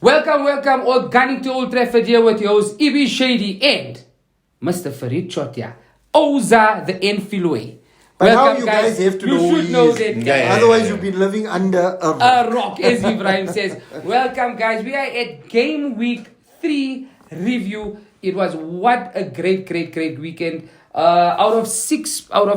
Welcome, all gunning to Old Trafford here with your host, EB Shady and Mr. Farid Oza the Enfield way. But now you guys have to know who he is. That, Otherwise you've been living under a rock, as Ibrahim says. Welcome, guys. We are at game week 3 review. It was what a great weekend. Out of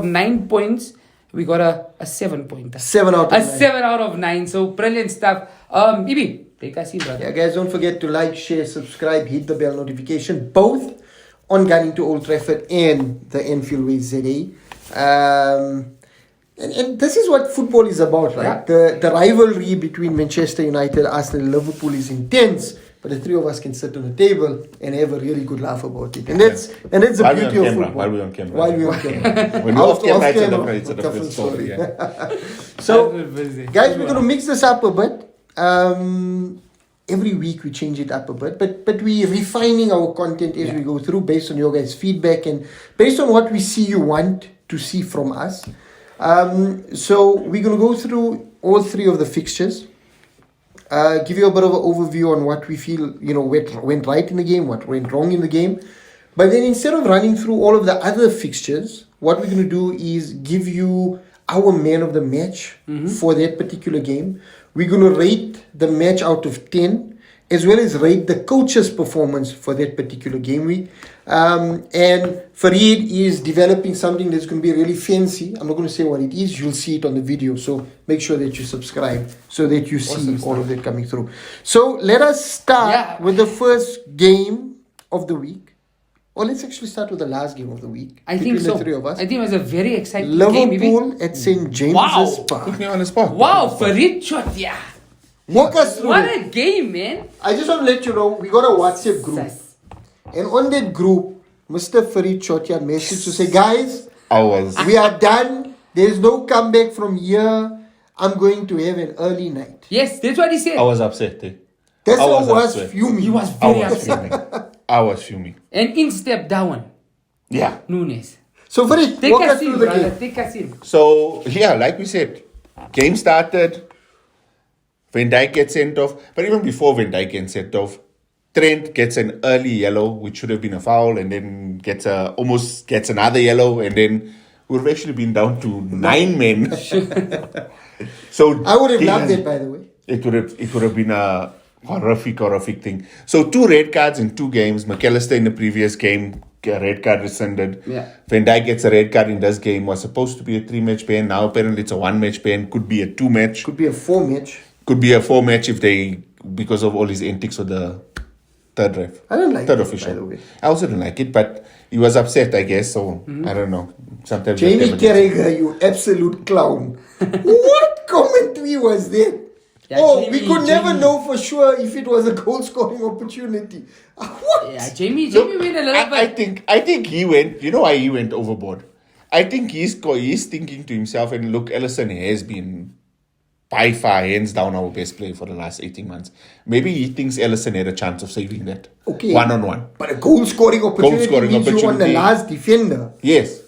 9 points, we got a 7 pointer. 7 out of 9. A 7 out of 9. So brilliant stuff. EB, take us in, brother. Yeah, guys, don't forget to like, share, subscribe, hit the bell notification, both on Gunning to Old Trafford and the Enfield Way ZA. And this is what football is about, right? Yeah. The rivalry between Manchester United, Arsenal, and Liverpool is intense, but the three of us can sit on a table and have a really good laugh about it. And that's the beauty of football. While we're on camera. When we're off camera, it's a different story. Yeah. So, guys, we're going to mix this up a bit. Every week we change it up a bit, but we're refining our content as we go through based on your guys' feedback and based on what we see you want to see from us. So we're going to go through all 3 of the fixtures, give you a bit of an overview on what we feel, went right in the game, what went wrong in the game. But then instead of running through all of the other fixtures, what we're going to do is give you our man of the match for that particular game. We're going to rate the match out of 10, as well as rate the coach's performance for that particular game week. And Farid is developing something that's going to be really fancy. I'm not going to say what it is. You'll see it on the video. So make sure that you subscribe so that you see all of that coming through. So let us start with the first game of the week. Or let's actually start with the last game of the week. I think so. The 3 of us. I think it was a very exciting game. Liverpool at St. James's Park. Put me on the spot. Wow, Farid Chotia. Walk us through What it. a game, man. I just want to let you know, we got a WhatsApp group. And on that group, Mr. Farid Chotia messaged to say, guys, we are done. There is no comeback from here. I'm going to have an early night. Yes, that's what he said. I was upset. That's what was fuming. He was very upset. I was fuming. And in step down. Yeah. Nunes. So Farid, Take walk us us in, through the brother. game. Take us in. So, like we said, game started. Van Dijk gets sent off. But even before Van Dijk gets sent off, Trent gets an early yellow, which should have been a foul, and then almost gets another yellow, and then we've actually been down to 9 men. So I would have loved it, by the way. It would have been a horrific thing. So 2 red cards in 2 games. McAllister in the previous game, a red card rescinded. Yeah. Van Dijk gets a red card in this game. Was supposed to be a 3-match ban. Now apparently it's a 1-match ban. Could be a 2-match. Could be a 4-match. Could be a 4-match because of all his antics with the third ref. I don't like third it, official. by the way. I also don't like it, but he was upset, I guess. So I don't know. Sometimes Jamie Carragher, you absolute clown. What commentary was that? Yeah, we could never know for sure if it was a goal-scoring opportunity. What? Yeah, Jamie went a little bit. I think he went. You know why he went overboard? I think he's thinking to himself, and look, Alisson has been by far, hands down, our best player for the last 18 months. Maybe he thinks Alisson had a chance of saving that. Okay. 1-on-1. But a goal-scoring opportunity means you on the last defender. Yes.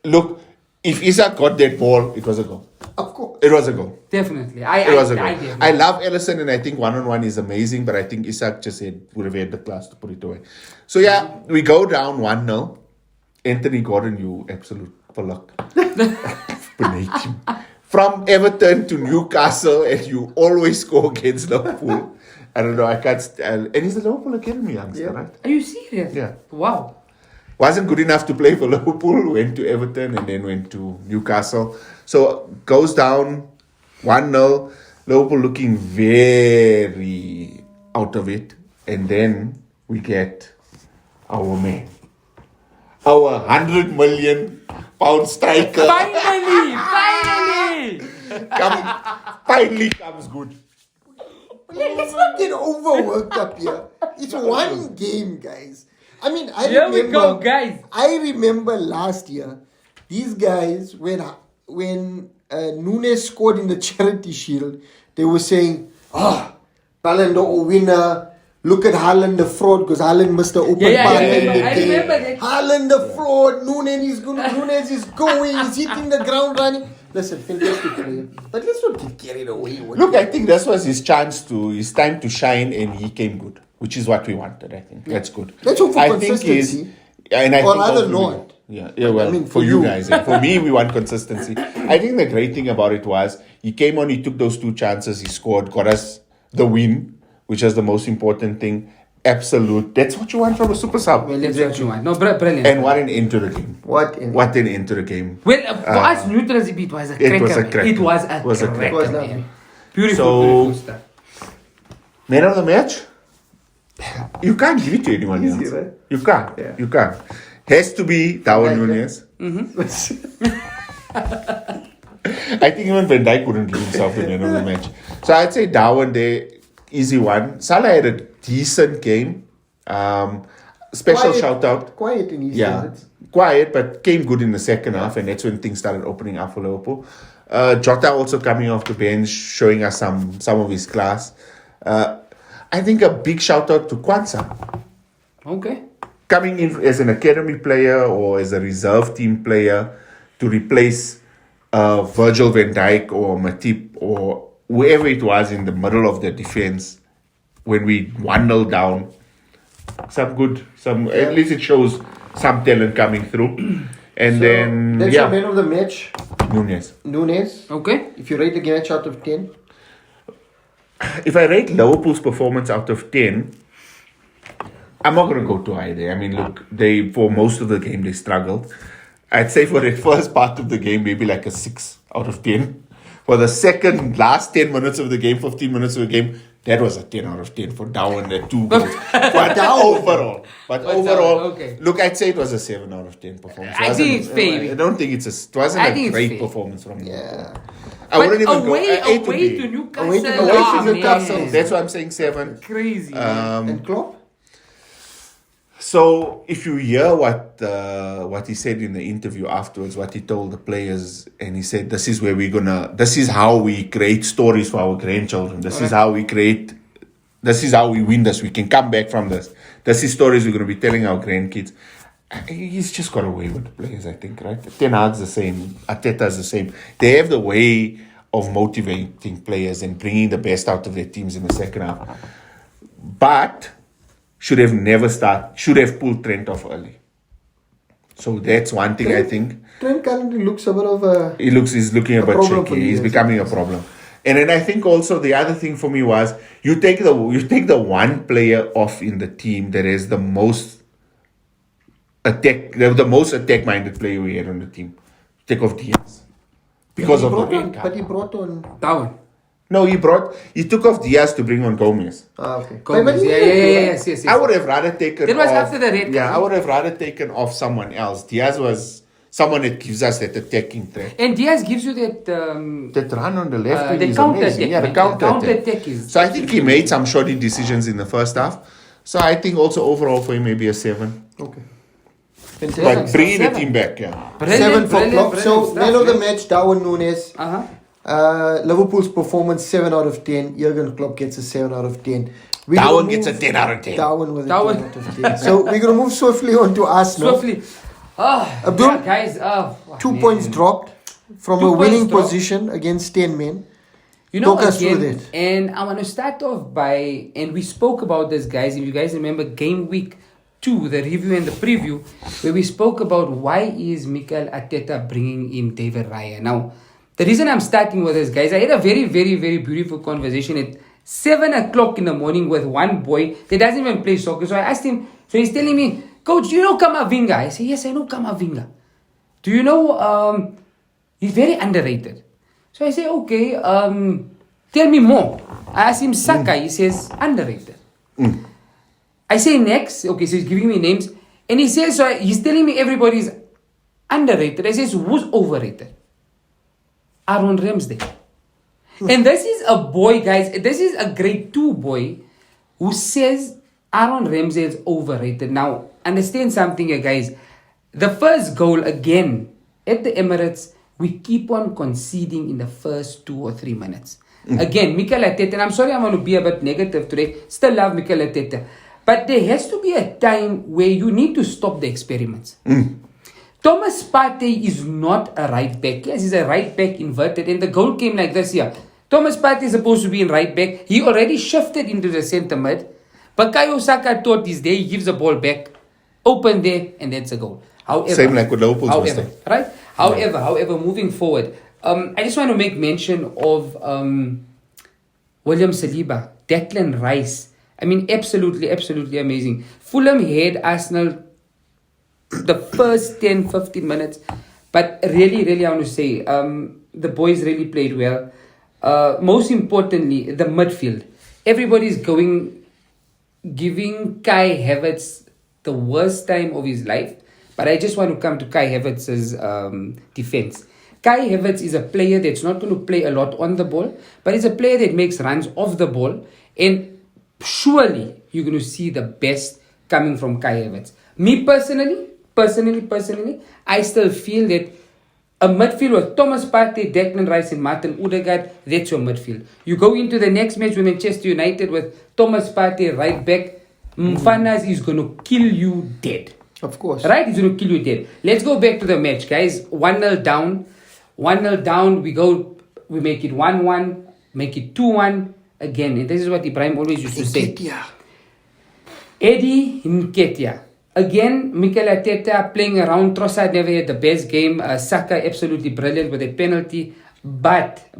Look, if Isak got that ball, it was a goal. Of course. It was a goal. Definitely. It was a goal. I love Alisson, and I think 1-on-1 is amazing, but I think Isak just would have had the class to put it away. So we go down 1-0. Anthony Gordon, you absolute pollock. From Everton to Newcastle, and you always score against Liverpool. I don't know, I can't. And he's a Liverpool Academy youngster, right? Are you serious? Yeah. Wow. Wasn't good enough to play for Liverpool, went to Everton and then went to Newcastle. So goes down 1-0. Liverpool looking very out of it. And then we get our man. Our £100 million striker. Finally comes good. Let's not get overworked up here. It's one game, guys. I mean, Here we go, guys. I remember last year, these guys, when Nunes scored in the Charity Shield, they were saying, Ballon d'Or winner. Look at Haaland the fraud, because Haaland missed the open pass in the game. I remember that. Haaland the fraud. Nunes is going. He's hitting the ground running. Listen, fantastic player. But let's not get carried away with Look, I think this was his time to shine, and he came good, which is what we wanted. I think that's good. Let's hope for I think consistency. and I Or think rather hopefully- not. Yeah. Well, I mean, for for you you. guys, and for me, we want consistency. I think the great thing about it was he came on, he took those 2 chances, he scored, got us the win, which is the most important thing. Absolute. That's what you want from a super sub. Well, that's what you want. No, brilliant. And what an end to the game. What an end to the game. Well, for us neutrals, it was a cracker. It was a man. cracker. It was a It was a cracker. cracker. It was man. lovely. Beautiful, So- beautiful stuff. Man of the match? You can't give it to anyone Easy, else. right? You can't. Yeah. You can't. Has to be Darwin Van Dijk. Núñez. I think even Van Dijk couldn't give himself the man of the match. So I'd say Darwin there, easy one. Salah had a decent game. Special Quiet- shout out. Quiet in his Yeah, standards. quiet, but came good in the second half, and that's when things started opening up for Liverpool. Jota also coming off the bench, showing us some of his class. I think a big shout out to Kwanzaa. Okay. Coming in as an academy player or as a reserve team player to replace Virgil van Dijk or Matip or whoever it was in the middle of the defense when we 1-0 down. At least it shows some talent coming through. And then, That's your man of the match, Núñez. Okay. If you rate the match out of 10, If I rate Liverpool's performance out of 10, I'm not going to go too high there. I mean, look, for most of the game, they struggled. I'd say for the first part of the game, maybe like a 6 out of 10. For the last 10 minutes of the game, 15 minutes of the game, that was a 10 out of 10 for Darwin, the 2 goals. But overall, okay. look, I'd say it was a 7 out of 10 performance. I think it's fair. I don't think it wasn't I a think it's great fair. performance from yeah. Liverpool. I wouldn't even go. away A to to B. Newcastle. Away to Ah, Newcastle. man. That's why I'm saying 7. Crazy. And Klopp? So if you hear what he said in the interview afterwards, what he told the players, and he said, this is how we create stories for our grandchildren. This is how we win this. We can come back from this. This is stories we're going to be telling our grandkids. He's just got away with the players, I think, right? Ten Hag's the same. Arteta's the same. They have the way of motivating players and bringing the best out of their teams in the second half. But should have pulled Trent off early. So that's one thing I think. Trent currently looks a bit of a... He's looking a bit problem for shaky. you, He's yes. becoming a problem. And then I think also the other thing for me was you take the one player off in the team that is the most attack-minded player we had on the team. Take off Diaz. Because of the red But card. he brought on... Darwin. No, he took off Diaz to bring on Gomez. Okay. Gomez. But he Yeah, didn't do that. yes. I would have rather taken That was off, after the red card. Yeah, I would have rather taken off someone else. Diaz was someone that gives us that attacking threat. And Diaz gives you that... That run on the left wing the is counter amazing. attack, Yeah, the man. counter The counter attack. attack is- So I think he made some shoddy decisions in the first half. So I think also overall for him maybe a 7. Okay. But Fantastic. bringing the 7. team back, yeah. Brilliant, 7 for brilliant, Klopp. brilliant So, stuff, man of the man. match, Darwin Núñez. Uh-huh. Liverpool's performance, 7 out of 10. Jurgen Klopp gets a 7 out of 10. We're Darwin gonna gets a move- 10 out of 10. Darwin with a Darwin. 10 out of 10. So we're going to move swiftly on to Arsenal. Swiftly. Abdul, Yeah, guys. 2 man. points dropped from 2 a winning points dropped. position against 10 men. You know, Talk us through again, that. and I want to start off by, and we spoke about this, guys. If you guys remember game week 2, the review and the preview, where we spoke about why is Mikel Arteta bringing in David Raya. Now, the reason I'm starting with this, guys, I had a very, very, very beautiful conversation at 7 o'clock in the morning with one boy that doesn't even play soccer. So I asked him, so he's telling me, Coach, do you know Kamavinga? I say, yes, I know Kamavinga. Do you know, he's very underrated. So I say, okay, tell me more. I ask him Saka, he says, underrated. I say next, okay, so he's giving me names. And he says, so he's telling me everybody's underrated. I says, who's overrated? Aaron Ramsdale. And this is a boy, guys, this is a grade 2 boy who says Aaron Ramsdale is overrated. Now, understand something here, guys. The first goal, again, at the Emirates, we keep on conceding in the first 2 or 3 minutes. Again, Mikel Arteta, and I'm sorry I'm going to be a bit negative today, still love Mikel Arteta. But there has to be a time where you need to stop the experiments. Thomas Partey is not a right back. Yes, he's a right back inverted. And the goal came like this here. Thomas Partey is supposed to be in right back. He already shifted into the centre mid. Bukayo Saka thought he's there. He gives the ball back. Open there. And that's a goal. However, Same like with Liverpool's however, mistake. right? However, moving forward, I just want to make mention of William Saliba, Declan Rice. I mean, absolutely amazing. Fulham had Arsenal the first 10-15 minutes, but really I want to say the boys really played well. Most importantly, the midfield. Everybody's giving Kai Havertz the worst time of his life, but I just want to come to Kai Havertz's defense. Kai Havertz is a player that's not going to play a lot on the ball, but he's a player that makes runs off the ball, and surely you're going to see the best coming from Kai Havertz. Me personally, I still feel that a midfield with Thomas Partey, Declan Rice and Martin Odegaard, that's your midfield. You go into the next match with Manchester United with Thomas Partey right back, Mfanas is going to kill you dead. Of course. Right? He's going to kill you dead. Let's go back to the match, guys. 1-0 down. 1-0 down. We make it 1-1. Make it 2-1. Again, and this is what Ibrahim always used to say. Eddie Nketiah. Again, Mikel Arteta playing around. Trossard never had the best game. Saka absolutely brilliant with a penalty. But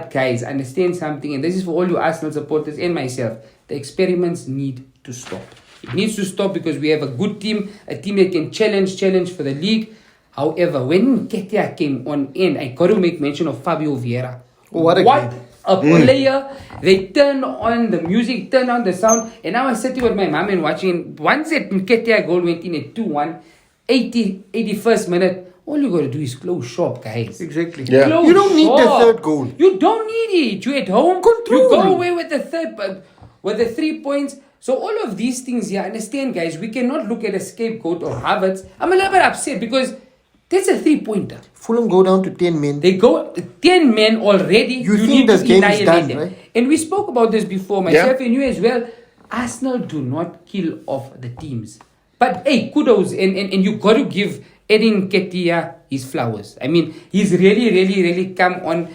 guys, understand something, and this is for all you Arsenal supporters and myself. The experiments need to stop. It needs to stop because we have a good team, a team that can challenge for the league. However, when Nketiah came on in, I got to make mention of Fabio Vieira. What a player. They turn on the music, turn on the sound, and I was sitting with my mom and watching. Once that Nketiah goal went in at 2-1, 81st minute, all you got to do is close shop, guys. Exactly. Yeah. You don't need the third goal. You don't need it. You're at home. Control. You go away with the 3 points. So all of these things here, understand, guys, we cannot look at a scapegoat or Havertz. I'm a little bit upset because that's a 3-pointer. Fulham go down to 10 men. They go 10 men already. You think need this to game is annihilate done, them. right? And we spoke about this before, myself and you as well. Arsenal do not kill off the teams. But hey, kudos. And you got to give Eddie Nketiah his flowers. I mean, he's really come on.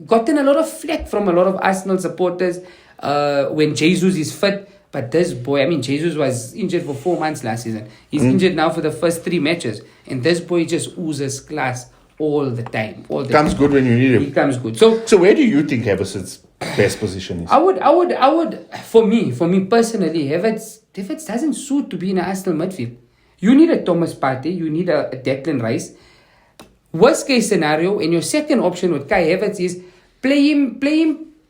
Gotten a lot of flack from a lot of Arsenal supporters when Jesus is fit. But this boy, I mean, Jesus was injured for 4 months last season. He's injured now for the first 3 matches. And this boy just oozes class all the time. Comes good when you need him. He comes good. So where do you think Havertz's best position is? I would, for me personally, Havertz doesn't suit to be in an Arsenal midfield. You need a Thomas Partey, you need a Declan Rice. Worst case scenario, and your second option with Kai Havertz is play him.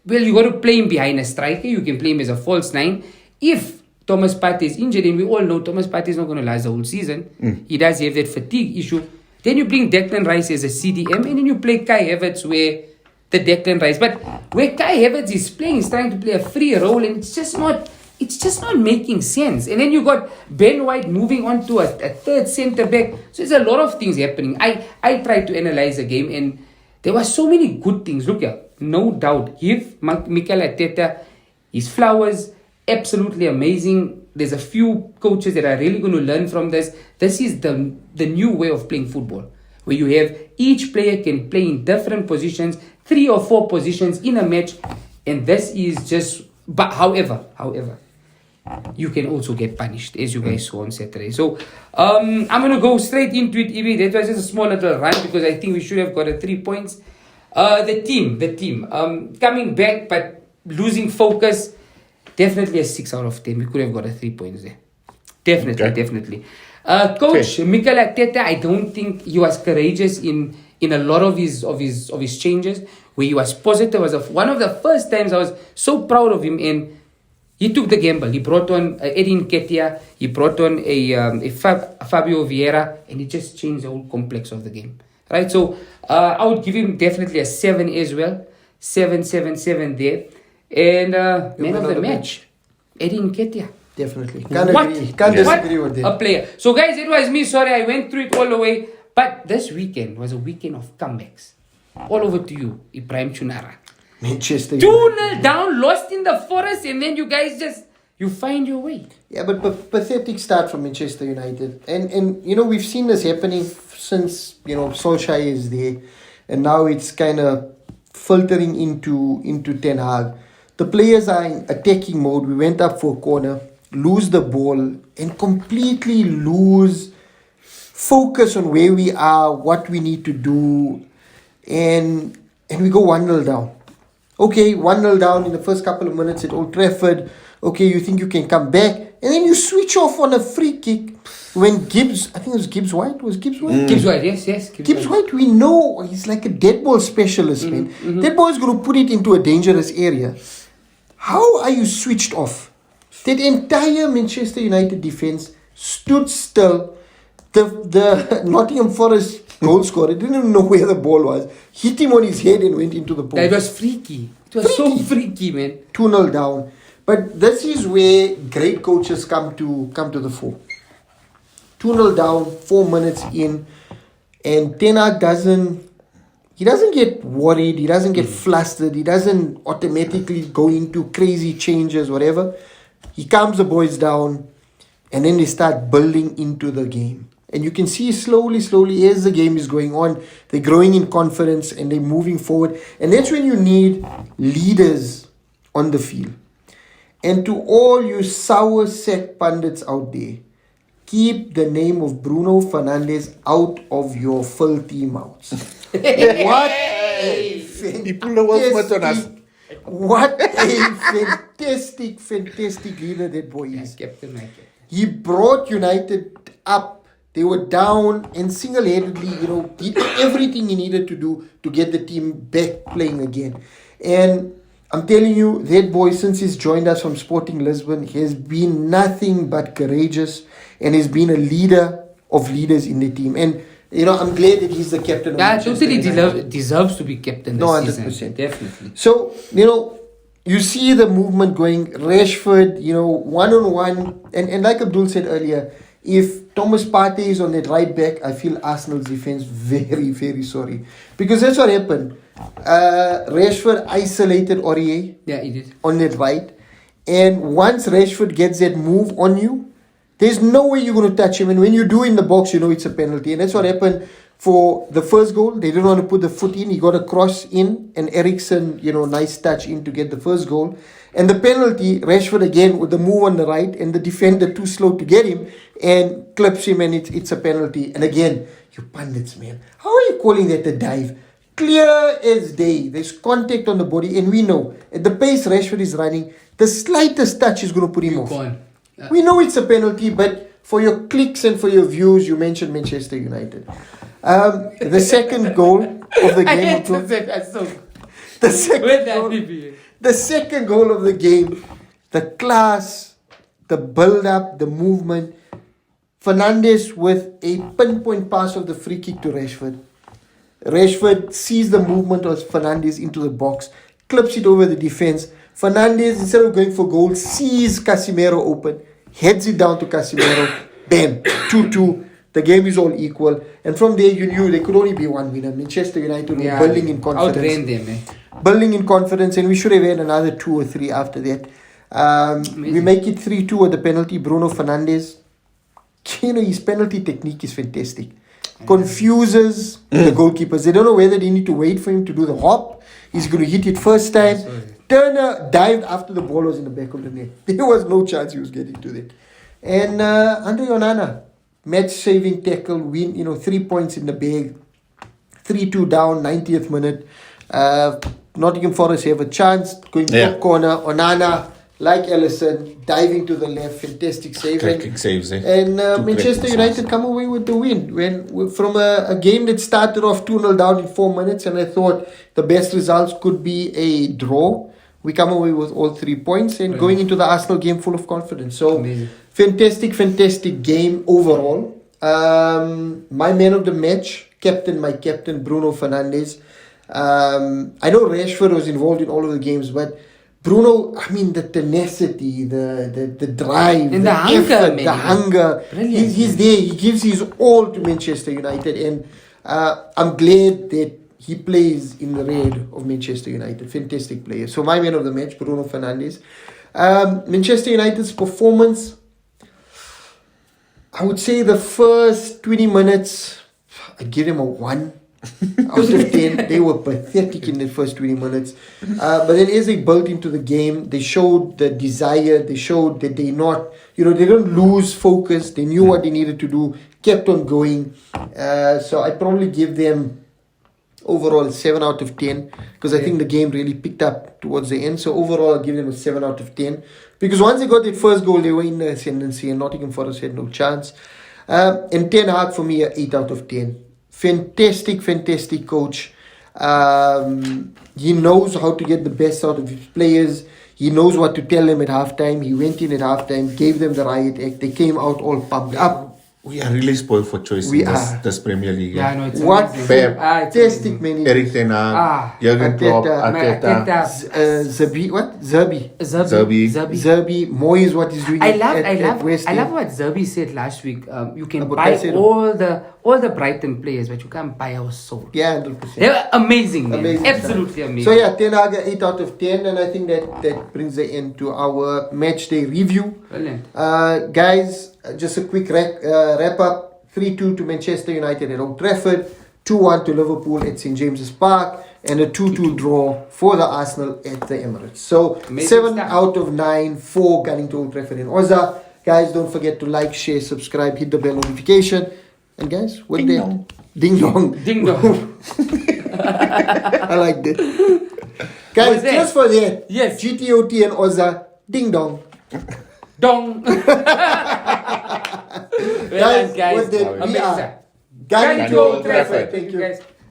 Well, you got to play him behind a striker. You can play him as a false 9. If Thomas Partey is injured, and we all know Thomas Partey is not going to last the whole season, he does have that fatigue issue. Then you bring Declan Rice as a CDM, and then you play Kai Havertz where the Declan Rice. But where Kai Havertz is playing, he's trying to play a free role, and it's just not making sense. And then you got Ben White moving on to a third centre back. So there's a lot of things happening. I tried to analyze the game, and there were so many good things. Look here, no doubt. Give Mikel Arteta his flowers. Absolutely amazing. There's a few coaches that are really going to learn from this. This is the new way of playing football, where you have each player can play in different positions, 3 or 4 positions in a match, and this is just. But however, you can also get punished, as you guys saw on Saturday. So I'm going to go straight into it, EB. That was just a small little run because I think we should have got a 3 points. The team coming back but losing focus. Definitely a 6 out of 10. We could have got a 3 points there. Definitely. Coach Mikel Arteta, I don't think he was courageous in a lot of his changes. Where he was positive. Was one of the first times I was so proud of him, and he took the gamble. He brought on Eddie Nketiah. He brought on a Fabio Vieira, and he just changed the whole complex of the game. Right. So I would give him definitely a 7 as well. 7 there. And man of the match, Eddie Nketiah. Definitely. Can't disagree with that. A player. So guys, it was me. Sorry, I went through it all the way. But this weekend was a weekend of comebacks. All over to you, Ibrahim Chunara. Manchester 2-0 down, lost in the forest, and then you guys You find your way. Yeah, but pathetic start from Manchester United. And you know, we've seen this happening since, you know, Solskjaer is there. And now it's kind of filtering into Ten Hag. The players are in attacking mode. We went up for a corner, lose the ball, and completely lose focus on where we are, what we need to do. And we go 1-0 down. Okay, 1-0 down in the first couple of minutes at Old Trafford. Okay, you think you can come back. And then you switch off on a free kick when Gibbs, I think it was Gibbs White. Was Gibbs White? Gibbs White, yes. Gibbs White, we know he's like a dead ball specialist, man. That ball is going to put it into a dangerous area. How are you switched off? That entire Manchester United defense stood still. The Nottingham Forest goal scorer didn't even know where the ball was. Hit him on his head and went into the post. That was freaky. It was so freaky, man. 2-0 down. But this is where great coaches come to the fore. 2-0 down, 4 minutes in, and Ten Hag doesn't get worried, he doesn't get flustered, he doesn't automatically go into crazy changes, whatever. He calms the boys down, and then they start building into the game. And you can see slowly, as the game is going on, they're growing in confidence and they're moving forward. And that's when you need leaders on the field. And to all you sour sack pundits out there, keep the name of Bruno Fernandes out of your filthy mouths. What a fantastic leader that boy is. Captain Michael. He brought United up. They were down and single-handedly, you know, did everything he needed to do to get the team back playing again. And I'm telling you, that boy, since he's joined us from Sporting Lisbon, has been nothing but courageous and has been a leader of leaders in the team. And, you know, I'm glad that he's the captain of Manchester United. Deserves to be captain this 100%. season. Definitely. So, you know, you see the movement going. Rashford, you know, one-on-one. And like Abdul said earlier, if Thomas Partey is on that right back, I feel Arsenal's defense very, very sorry. Because that's what happened. Rashford isolated Aurier. Yeah, he did. On that right. And once Rashford gets that move on you, there's no way you're going to touch him. And when you do in the box, you know it's a penalty. And that's what happened for the first goal. They didn't want to put the foot in. He got a cross in. And Eriksen, you know, nice touch in to get the first goal. And the penalty, Rashford again with the move on the right. And the defender too slow to get him. And clips him and it's a penalty. And again, you pundits, man. How are you calling that a dive? Clear as day. There's contact on the body. And we know at the pace Rashford is running, the slightest touch is going to put him off. We know it's a penalty, but for your clicks and for your views, you mentioned Manchester United. The second goal of the game. The second goal of the game. The class, the build-up, the movement. Fernandes with a pinpoint pass of the free kick to Rashford. Rashford sees the movement of Fernandes into the box, clips it over the defense. Fernandes, instead of going for goal, sees Casemiro open, heads it down to Casemiro. Bam, 2-2. The game is all equal. And from there, you knew there could only be one winner. Manchester United were building in confidence. Outran them, eh? Building in confidence, and we should have had another 2 or 3 after that. We make it 3-2 with the penalty. Bruno Fernandes, you know, his penalty technique is fantastic. Confuses the goalkeepers. They don't know whether they need to wait for him to do the hop. He's going to hit it first time. Turner dived after the ball was in the back of the net. There was no chance he was getting to that. And Andre Onana, match-saving tackle, win, you know, 3 points in the bag. 3-2 down, 90th minute. Nottingham Forest have a chance going top corner. Onana, like Ellison, diving to the left, fantastic save. Cracking saves, eh? And Manchester United come away with the win. From a game that started off 2-0 down in 4 minutes, and I thought the best results could be a draw. We come away with all 3 points and going into the Arsenal game full of confidence. So, amazing. Fantastic game overall. My man of the match, my captain, Bruno Fernandes. I know Rashford was involved in all of the games, but Bruno, I mean, the tenacity, the drive, and the hunger, effort, man. the hunger. Brilliant. He's there. He gives his all to Manchester United, and I'm glad that he plays in the red of Manchester United. Fantastic player. So my man of the match, Bruno Fernandes. Manchester United's performance, I would say the first 20 minutes, I'd give them a 1 out of 10. They were pathetic in the first 20 minutes. But then as they built into the game, they showed the desire. They showed that they not, they didn't lose focus. They knew what they needed to do, kept on going. So I'd probably give them overall a 7 out of 10 because I think the game really picked up towards the end. So overall, I'll give them a 7 out of 10 because once they got that first goal, they were in the ascendancy and Nottingham Forest had no chance. And Ten Hag for me, a 8 out of 10. Fantastic coach. He knows how to get the best out of his players. He knows what to tell them at halftime. He went in at halftime, gave them the riot act. They came out all pumped up. We are really spoiled for choice in this Premier League. Yeah, no, it's What amazing. fantastic manager. Eric Ten Hag, Jurgen Klopp, Arteta, Zerbi, Moyes, what he's doing I at West Ham. love what Zerbi said last week. You can About buy Caicedo. all the Brighton players, but you can't buy our soul. Yeah, 100%. They were amazing, man. Amazing. Absolutely amazing. So yeah, Ten Hag 8 out of 10, and I think that brings the end to our match day review. Brilliant. Guys, just a quick wrap up. 3-2 to Manchester United at Old Trafford, 2-1 to Liverpool at St James's Park, and a 2-2 draw for the Arsenal at the Emirates. So Amazing 7 stuff. out of 9 for gunning to Old Trafford in Oza. Guys, don't forget to like, share, subscribe, hit the bell notification. And guys, we're there. dong. Ding dong. Ding dong. I like that. What Guys, was that? just for that, Yes. GTOT and Oza, ding dong. Dong. Guys, guys. with that, we Amazing. are gunning to Old Trafford. Thank you. Guys.